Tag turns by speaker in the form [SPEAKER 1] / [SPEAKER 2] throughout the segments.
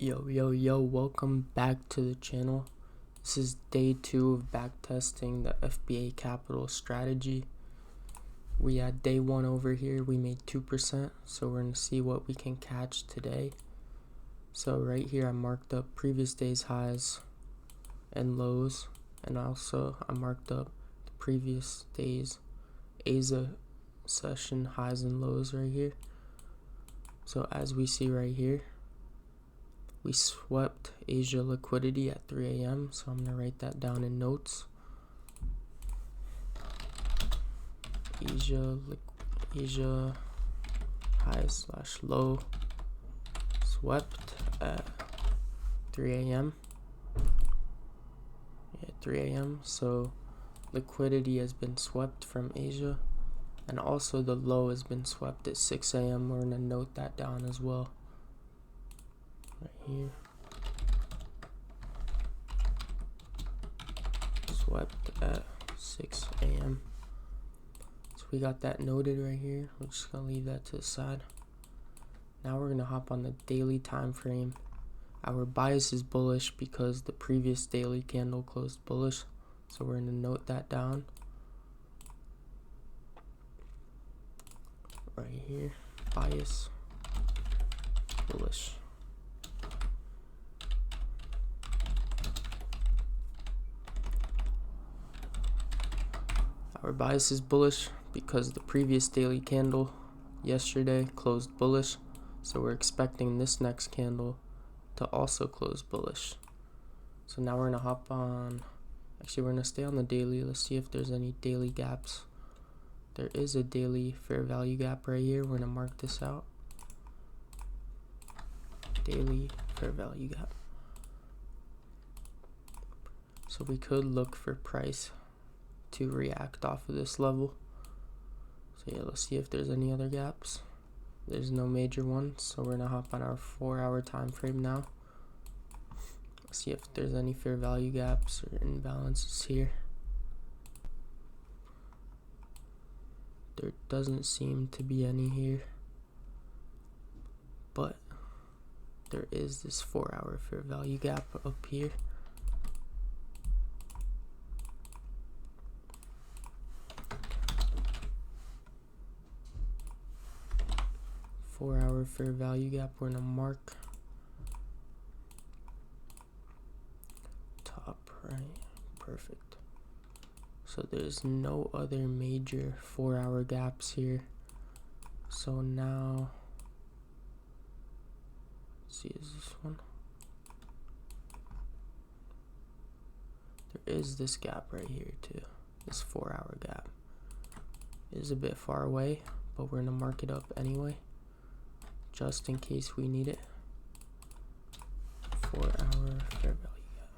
[SPEAKER 1] Yo, welcome back to the channel. This is day 2 of backtesting the FBA capital strategy. We had day 1 over here, we made 2%, so we're going to see what we can catch today. So right here I marked up previous day's highs and lows, and also I marked up the previous day's Asia session highs and lows right here. So as we see right here, we swept Asia liquidity at 3 a.m. So I'm going to write that down in notes. Asia high/low swept at 3 a.m. Yeah, 3 a.m. So liquidity has been swept from Asia, and also the low has been swept at 6 a.m. We're going to note that down as well. Right here, swept at 6 a.m. So we got that noted right here. We're just gonna leave that to the side. Now we're gonna hop on the daily time frame. Our bias is bullish because the previous daily candle closed bullish, so we're gonna note that down right here. Bias bullish. Our bias is bullish because the previous daily candle yesterday closed bullish, so we're expecting this next candle to also close bullish. So now we're gonna hop on, actually we're gonna stay on the daily. Let's see if there's any daily gaps. There is a daily fair value gap right here. We're gonna mark this out. Daily fair value gap. So we could look for price to react off of this level. So yeah, let's see if there's any other gaps. There's no major ones, so we're gonna hop on our 4-hour time frame now. Let's see if there's any fair value gaps or imbalances here. There doesn't seem to be any here, but there is this 4-hour fair value gap up here. Four-hour fair value gap, we're gonna mark top right. Perfect. So there's no other major 4-hour gaps here. So now, let's see, is this one? There is this gap right here too. This 4-hour gap is a bit far away, but we're gonna mark it up anyway, just in case we need it. 4-hour fair value gap.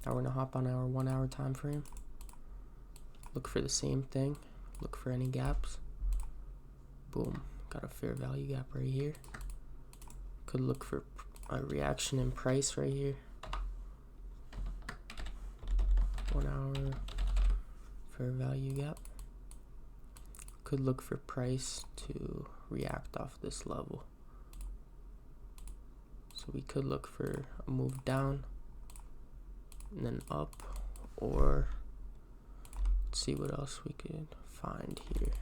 [SPEAKER 1] Now we're gonna hop on our 1-hour time frame. Look for the same thing. Look for any gaps. Boom, got a fair value gap right here. Could look for a reaction in price right here. 1-hour fair value gap. Could look for price to react off this level. So we could look for a move down and then up, or let's see what else we could find here.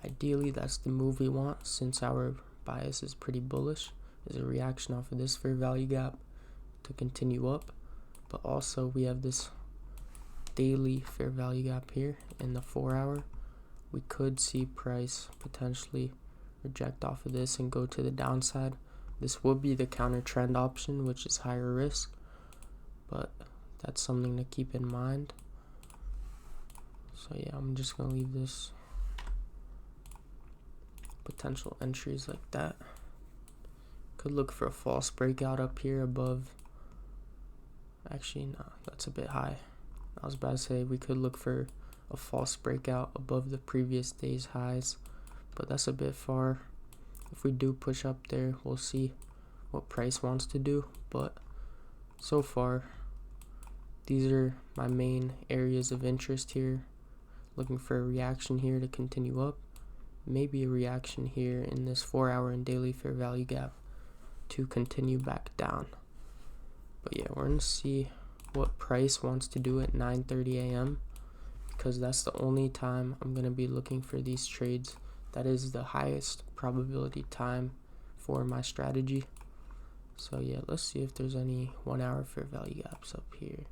[SPEAKER 1] Ideally, that's the move we want, since our bias is pretty bullish, is a reaction off of this fair value gap to continue up. But also we have this daily fair value gap here in the 4-hour. We could see price potentially reject off of this and go to the downside. This would be the counter trend option, which is higher risk, but that's something to keep in mind. So yeah, I'm just gonna leave this potential entries like that. Could look for a false breakout up here above. Actually, no, that's a bit high. I was about to say we could look for a false breakout above the previous day's highs, but that's a bit far. If we do push up there, we'll see what price wants to do, but so far these are my main areas of interest here. Looking for a reaction here to continue up, maybe a reaction here in this 4-hour and daily fair value gap to continue back down. But yeah, we're gonna see what price wants to do at 9:30 a.m. because that's the only time I'm gonna be looking for these trades. That is the highest probability time for my strategy. So yeah, let's see if there's any 1-hour fair value gaps up here.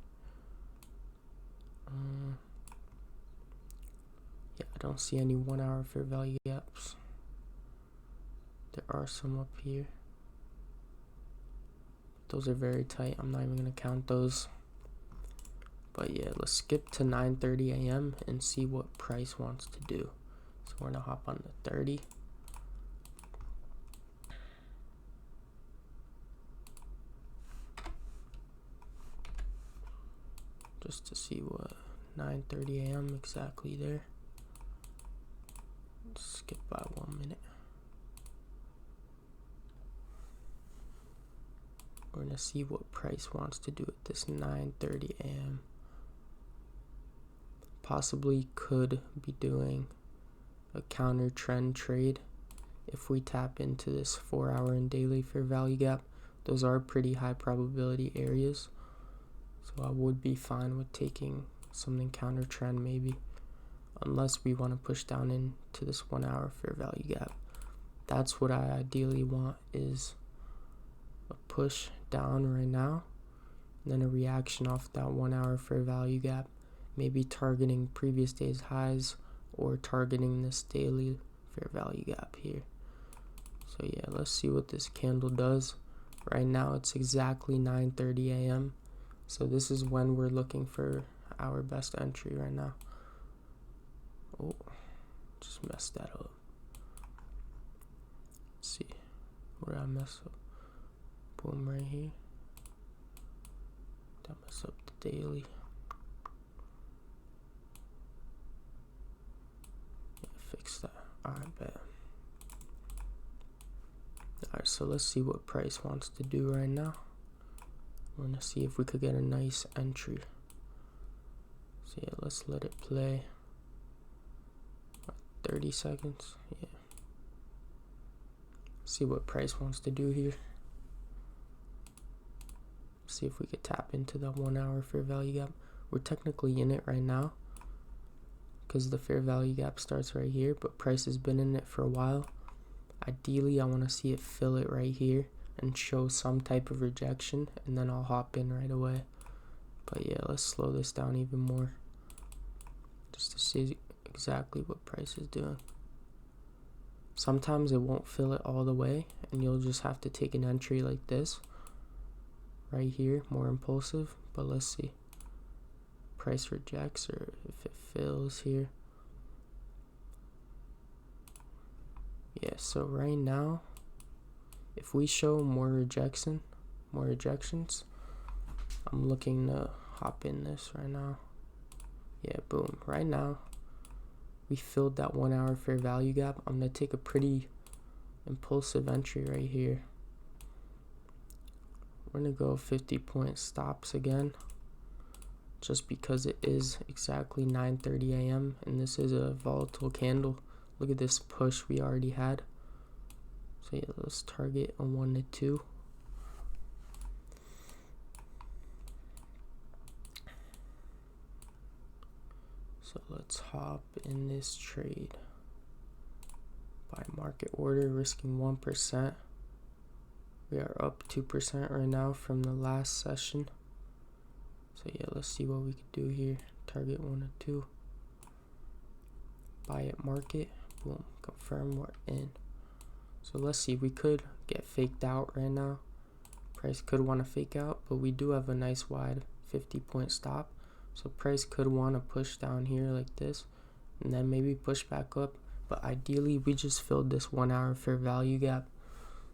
[SPEAKER 1] Yeah, I don't see any 1-hour fair value gaps. There are some up here. Those are very tight. I'm not even gonna count those. But yeah, let's skip to 9:30 a.m. and see what price wants to do. So we're gonna hop on the 30. Just to see what 9:30 a.m. exactly there. Skip by 1 minute. We're gonna see what price wants to do at this 9:30 a.m. Possibly could be doing a counter trend trade if we tap into this 4-hour and daily fair value gap. Those are pretty high probability areas, so I would be fine with taking something counter trend maybe, unless we want to push down into this 1-hour fair value gap. That's what I ideally want, is a push down right now and then a reaction off that 1-hour fair value gap, maybe targeting previous day's highs or targeting this daily fair value gap here. So yeah, let's see what this candle does. Right now it's exactly 9:30 a.m. so this is when we're looking for our best entry right now. Oh, just messed that up. Let's see, where did I mess up? Boom, right here. That mess up the daily. Yeah, fix that. Alright, bet. Alright, so let's see what price wants to do right now. We're gonna see if we could get a nice entry. So yeah, let's let it play. 30 seconds. Yeah. See what price wants to do here. See if we could tap into that 1-hour fair value gap. We're technically in it right now because the fair value gap starts right here, but price has been in it for a while. Ideally, I want to see it fill it right here and show some type of rejection, and then I'll hop in right away. But yeah, let's slow this down even more just to see exactly what price is doing. Sometimes it won't fill it all the way and you'll just have to take an entry like this right here, more impulsive. But let's see, price rejects or if it fills here. Yeah, so right now if we show more rejections, I'm looking to hop in this right now. Yeah, boom. Right now we filled that 1-hour fair value gap. I'm gonna take a pretty impulsive entry right here. We're gonna go 50-point stops again, just because it is exactly 9:30 a.m. and this is a volatile candle. Look at this push we already had. So yeah, let's target a 1 to 2. So let's hop in this trade by market order, risking 1%. We are up 2% right now from the last session. So yeah, let's see what we could do here. Target 1 to 2. Buy at market. Boom. Confirm we're in. So let's see. We could get faked out right now. Price could want to fake out, but we do have a nice wide 50-point stop. So price could want to push down here like this and then maybe push back up. But ideally, we just filled this 1-hour fair value gap.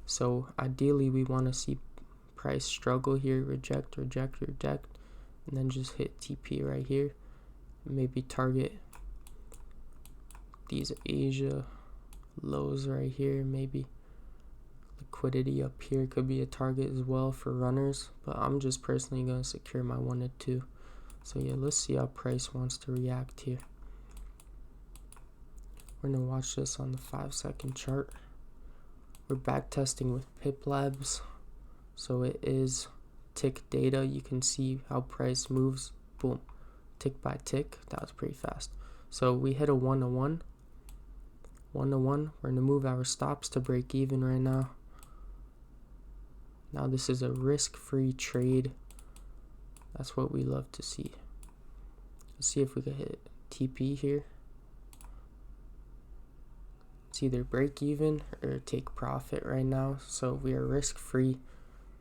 [SPEAKER 1] So ideally, we want to see price struggle here, reject, reject, reject, and then just hit TP right here. Maybe target these Asia lows right here. Maybe liquidity up here could be a target as well for runners, but I'm just personally going to secure my 1 to 2. So yeah, let's see how price wants to react here. We're gonna watch this on the 5-second chart. We're backtesting with Pip-Labs, so it is tick data. You can see how price moves, boom, tick by tick. That was pretty fast. So we hit a 1-to-1. 1-to-1. We're gonna move our stops to break even right now. Now this is a risk-free trade. That's what we love to see. Let's see if we can hit TP here. It's either break even or take profit right now. So we are risk-free.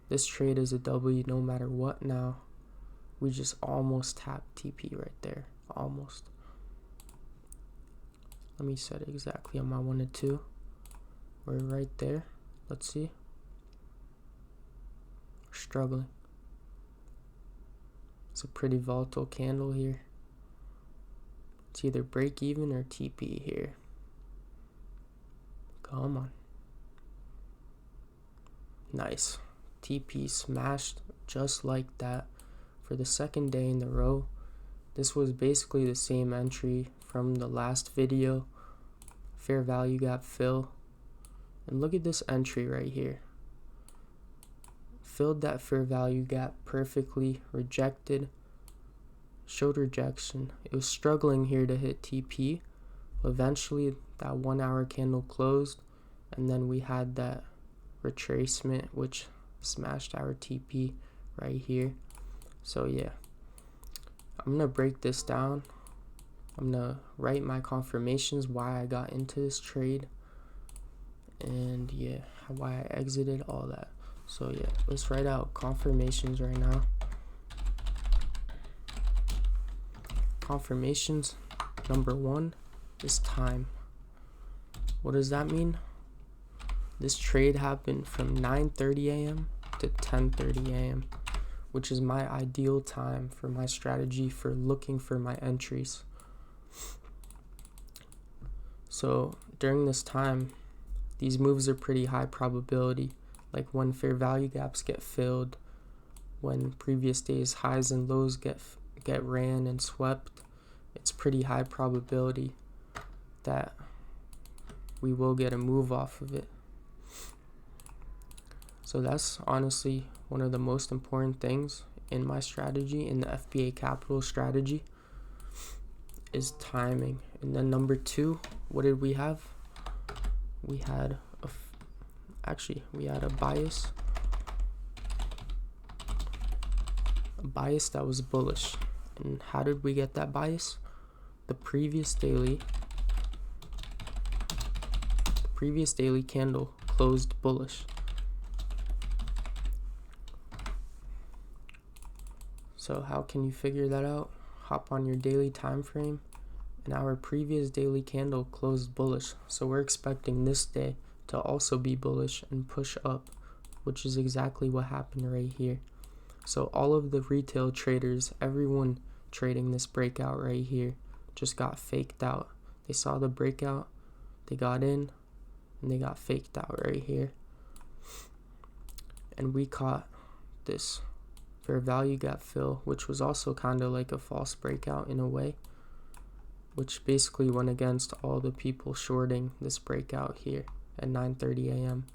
[SPEAKER 1] This trade is a W no matter what now. We just almost tapped TP right there. Almost. Let me set it exactly on my 1 to 2. We're right there. Let's see. We're struggling. It's a pretty volatile candle here. It's either break even or TP here. Come on. Nice. TP smashed just like that for the second day in a row. This was basically the same entry from the last video. Fair value gap fill. And look at this entry right here. Filled that fair value gap perfectly. Rejected. Showed rejection. It was struggling here to hit TP. Eventually that 1 hour candle closed, and then we had that retracement which smashed our TP right here. So yeah, I'm gonna break this down. I'm gonna write my confirmations why I got into this trade, and yeah, why I exited, all that. So yeah, let's write out confirmations right now. Confirmations number 1 is time. What does that mean? This trade happened from 9:30 a.m. to 10:30 a.m., which is my ideal time for my strategy for looking for my entries. So during this time, these moves are pretty high probability, like when fair value gaps get filled, when previous days highs and lows get ran and swept. It's pretty high probability that we will get a move off of it. So that's honestly one of the most important things in my strategy, in the FBA Capital strategy, is timing. And then number 2, what did we have? We had a bias. A bias that was bullish. And how did we get that bias? The previous daily candle closed bullish. So how can you figure that out? Hop on your daily time frame, and our previous daily candle closed bullish. So we're expecting this day to also be bullish and push up, which is exactly what happened right here. So all of the retail traders, everyone trading this breakout right here, just got faked out. They saw the breakout, they got in, and they got faked out right here. And we caught this fair value gap fill, which was also kind of like a false breakout in a way, which basically went against all the people shorting this breakout here at 9:30 a.m.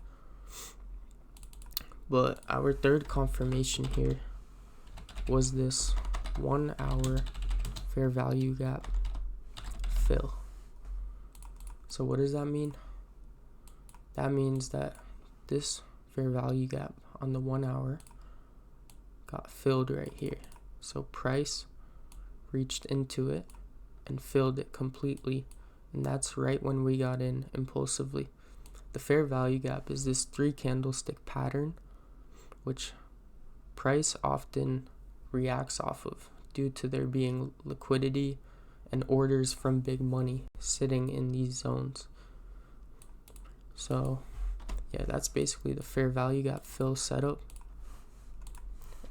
[SPEAKER 1] But our third confirmation here was this 1 hour fair value gap fill. So what does that mean? That means that this fair value gap on the 1 hour got filled right here. So price reached into it and filled it completely, and that's right when we got in impulsively. The fair value gap is this 3 candlestick pattern, which price often reacts off of due to there being liquidity and orders from big money sitting in these zones. So yeah, that's basically the fair value gap fill setup.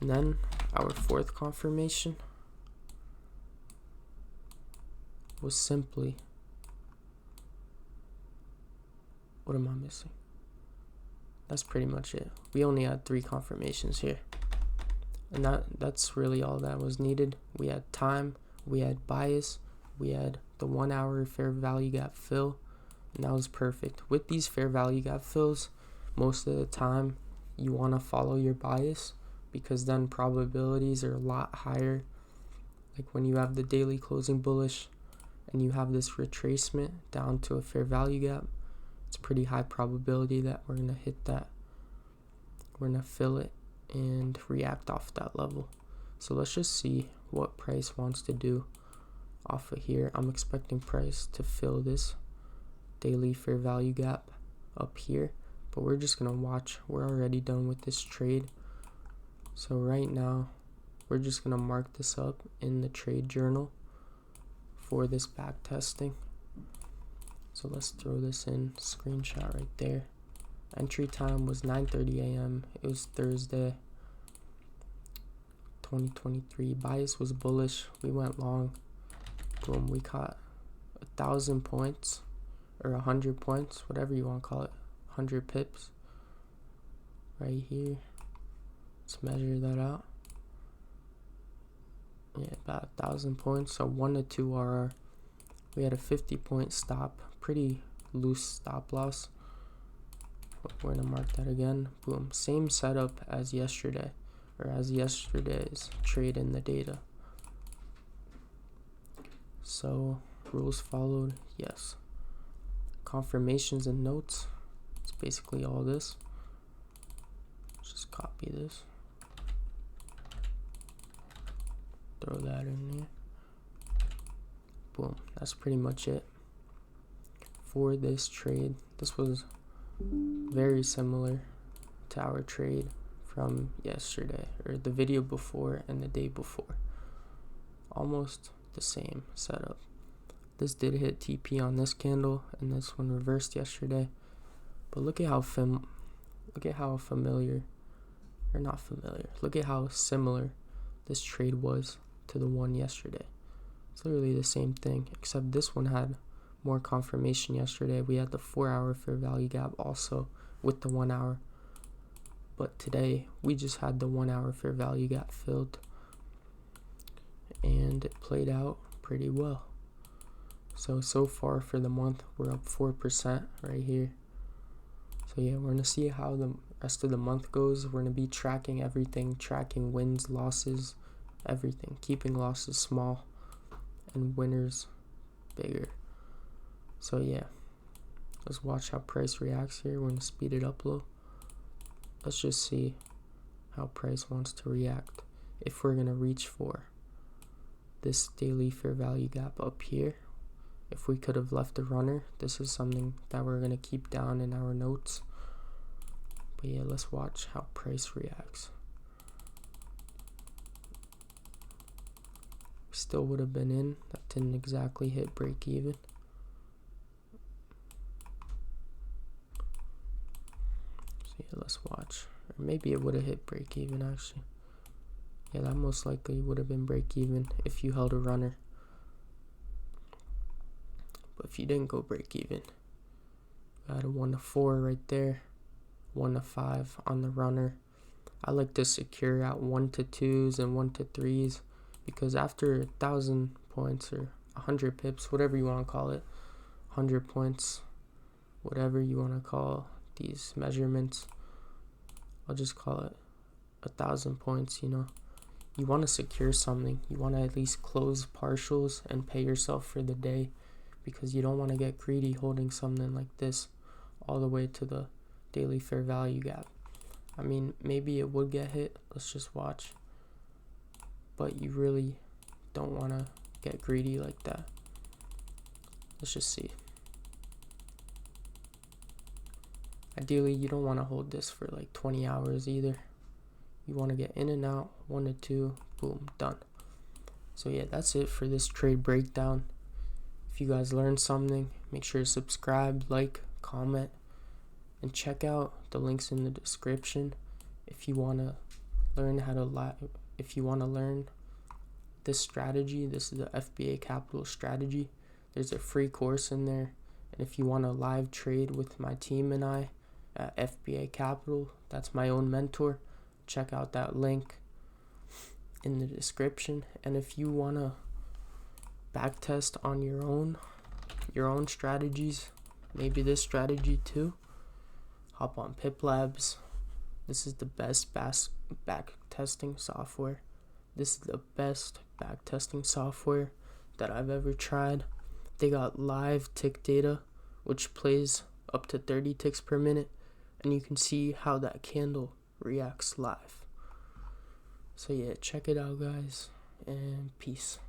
[SPEAKER 1] And then our fourth confirmation was simply, what am I missing? That's pretty much it. We only had 3 confirmations here, and that's really all that was needed. We had time, we had bias, we had the 1 hour fair value gap fill, and that was perfect. With these fair value gap fills, most of the time you want to follow your bias, because then probabilities are a lot higher. Like when you have the daily closing bullish and you have this retracement down to a fair value gap, it's pretty high probability that we're going to hit that. We're going to fill it and react off that level. So let's just see what price wants to do off of here. I'm expecting price to fill this daily fair value gap up here, but we're just going to watch. We're already done with this trade. So right now, we're just going to mark this up in the trade journal for this back testing. So let's throw this in, screenshot right there. Entry time was 9:30 a.m. It was Thursday, 2023. Bias was bullish. We went long. Boom, we caught 1,000 points or 100 points, whatever you want to call it, 100 pips right here. Let's measure that out. Yeah, about 1,000 points. So 1 to 2 RR. We had a 50-point stop, pretty loose stop loss. We're gonna mark that again. Boom, same setup as yesterday, or as yesterday's trade in the data. So rules followed, yes. Confirmations and notes, it's basically all this. Just copy this, throw that in there. Boom, that's pretty much it for this trade. This was very similar to our trade from yesterday, or the video before and the day before. Almost the same setup. This did hit TP on this candle, and this one reversed yesterday. But look at how familiar, or not familiar, look at how similar this trade was to the one yesterday. It's literally the same thing, except this one had more confirmation yesterday. We had the 4 hour fair value gap also with the 1 hour. But today we just had the 1 hour fair value gap filled, and it played out pretty well. So far for the month, we're up 4% right here. So yeah, we're gonna see how the rest of the month goes. We're gonna be tracking everything, tracking wins, losses, everything, keeping losses small and winners bigger. So yeah, let's watch how price reacts here. We're gonna speed it up a little. Let's just see how price wants to react. If we're gonna reach for this daily fair value gap up here, if we could have left a runner, this is something that we're gonna keep down in our notes. But yeah, let's watch how price reacts. Still would have been in. That didn't exactly hit break even. So yeah, let's watch. Or maybe it would have hit break even actually. Yeah, that most likely would have been break even if you held a runner. But if you didn't go break even, got a 1 to 4 right there, 1 to 5 on the runner. I like to secure out 1 to 2s and 1 to 3s, because after 1,000 points or 100 pips, whatever you want to call it, 100 points, whatever you want to call these measurements, I'll just call it 1,000 points. You know, you want to secure something. You want to at least close partials and pay yourself for the day, because you don't want to get greedy holding something like this all the way to the daily fair value gap. I mean, maybe it would get hit. Let's just watch. But you really don't want to get greedy like that. Let's just see. Ideally, you don't want to hold this for like 20 hours either. You want to get in and out, 1 to 2, boom, done. So yeah, that's it for this trade breakdown. If you guys learned something, make sure to subscribe, like, comment, and check out the links in the description if you want to learn how to if you want to learn this strategy. This is the FBA Capital strategy. There's a free course in there, and if you want to live trade with my team and I at FBA Capital, that's my own mentor, check out that link in the description. And if you want to backtest on your own strategies, maybe this strategy too. Hop on Pip-Labs. This is the best backtesting software. This is the best backtesting software that I've ever tried. They got live tick data, which plays up to 30 ticks per minute, and you can see how that candle reacts live. So yeah, check it out, guys, and peace.